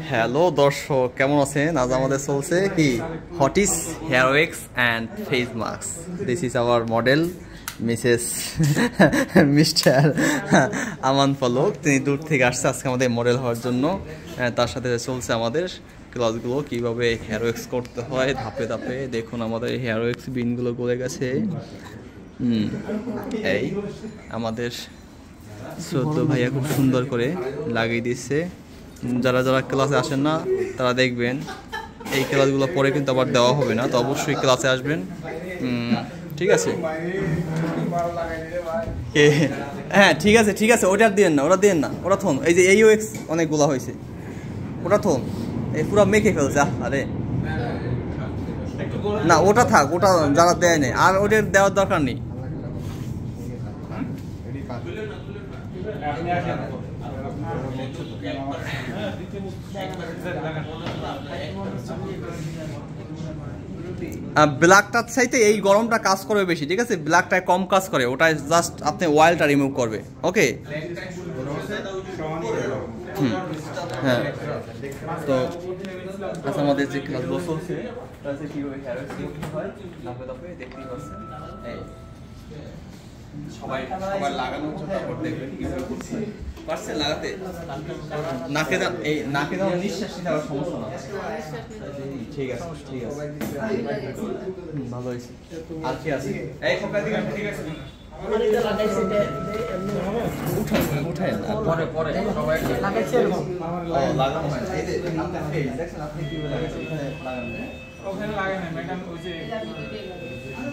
Hello দর্শক, কেমন আছেন? আজ আমাদের চলছে কি হটিস hair wax and face mask. This is our model Mrs Mr Aman Palak. তিনি দূর থেকে আসছে আজকে আমাদের মডেল হওয়ার জন্য। তার সাথে চলছে আমাদের ক্লাসগুলো, কীভাবে হেয়ার ওয়েক্স করতে হয় ধাপে ধাপে। দেখুন আমাদের হেয়ার ওয়েক্স বিনগুলো গলে গেছে। এই আমাদের শ্রদ্ধ ভাইয়া খুব সুন্দর করে লাগিয়ে দিচ্ছে। যারা যারা ক্লাসে আসেন না তারা দেখবেন এই ক্লাসগুলো পরে কিন্তু আবার দেওয়া হবে না, তো অবশ্যই ক্লাসে আসবেন। ঠিক আছে? হ্যাঁ ঠিক আছে ঠিক আছে, ওটা দিয়েন না, ওটা দিয়েন না, ওটা থন। এই যে এই ওয়েক্স অনেকগুলো হয়েছে, ওটা থন। এই পুরো মেখে ফেলছে। আরে না, ওটা থাক, ওটা যারা দেয় নেই আর ওটা দেওয়ার দরকার নেই। ব্ল্যাকটার চাইতে এই গরমটা কাজ করবে বেশি, ঠিক আছে? ব্ল্যাকটায় কম কাজ করে, ওটা জাস্ট আপনি অয়েলটা রিমুভ করবে। ওকে, হ্যাঁ। তো আচ্ছা, আমাদের যে ক্লাসগুলো চলছে তাতে কীভাবে হেয়ার ওয়েক্স করতে হয় ধাপে ধাপে দেখতেই পাচ্ছেন। সবাই লাগানোর জন্য দেখবেন কীভাবে করছে। পারছেন লাগাতে? নাকে এই নাকে যেমন নিঃশ্বাস নিতে আবার সমস্যা না। ঠিক আছে ঠিক আছে, ভালো হয়েছে। আর কি আছে? এই খোকা দিকে ঠিক আছে, উঠায় না পরে পরে সবাই লাগাইছে। লাগানো হয় এই যে দেখছেন আপনি কিভাবে লাগাইছেন? ওখানে লাগাই না ম্যাডাম, ওই যে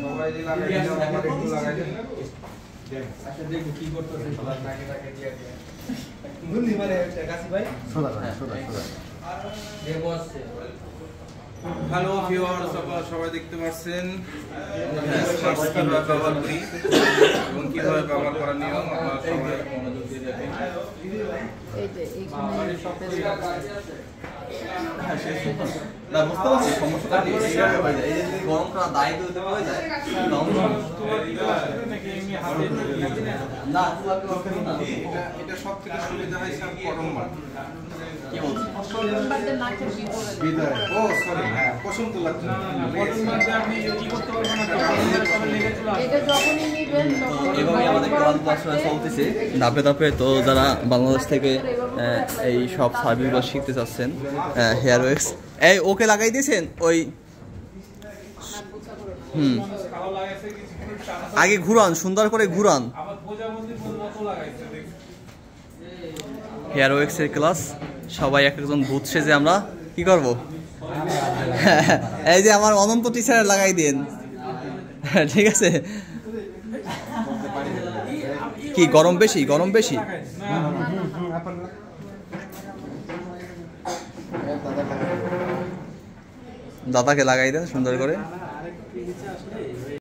সবাই যে লাগাইছে আমার একটু লাগাই দেন। আচ্ছা দেখো কি করতেছে সবাই নাকে নাকে দিয়ে দিয়ে গুলি মারে কাশি ভাই। সোজা সোজা সোজা দেব আছে। হ্যালো ভিউয়ার্স, আপনারা সবাই দেখতে পাচ্ছেন কিভাবে ব্যবহার করি এবং কিভাবে ব্যবহার করার নিয়ম। আপনারা সবাই মনোযোগ দিয়ে দেখেন। এই যে এইখানে না বুঝতে পারছি সমস্যাটা কি হয়ে যায়। এই যে গরমটা দায় দিতে হয়ে যায় না, এটা সব থেকে সুবিধা হয় স্যার গরম মাঠ। কি বলছেন? ও সরি, হ্যাঁ পছন্দ তো লাগছে না। গরম মাঠে আপনি কি করতে পারবেন না, এটা যখনই নেবেন এভাবেই আমাদের ক্লাস চলতেছে ধাপে ধাপে। তো যারা বাংলাদেশ থেকে এই সব সার্ভিসগুলো শিখতে চাচ্ছেন হেয়ার ওয়েক্স, এই ওকে লাগাই দিয়েছেন ওই আগে ঘুরান, সুন্দর করে ঘুরান। হেয়ার ওয়েক্সের ক্লাস সবাই এক একজন ভূত সেজে আমরা কি করব? এই যে আমার অনন্ত টিচার লাগাই দিন, ঠিক আছে? কি গরম বেশি? গরম বেশি? দাদাকে লাগাই দেন সুন্দর করে।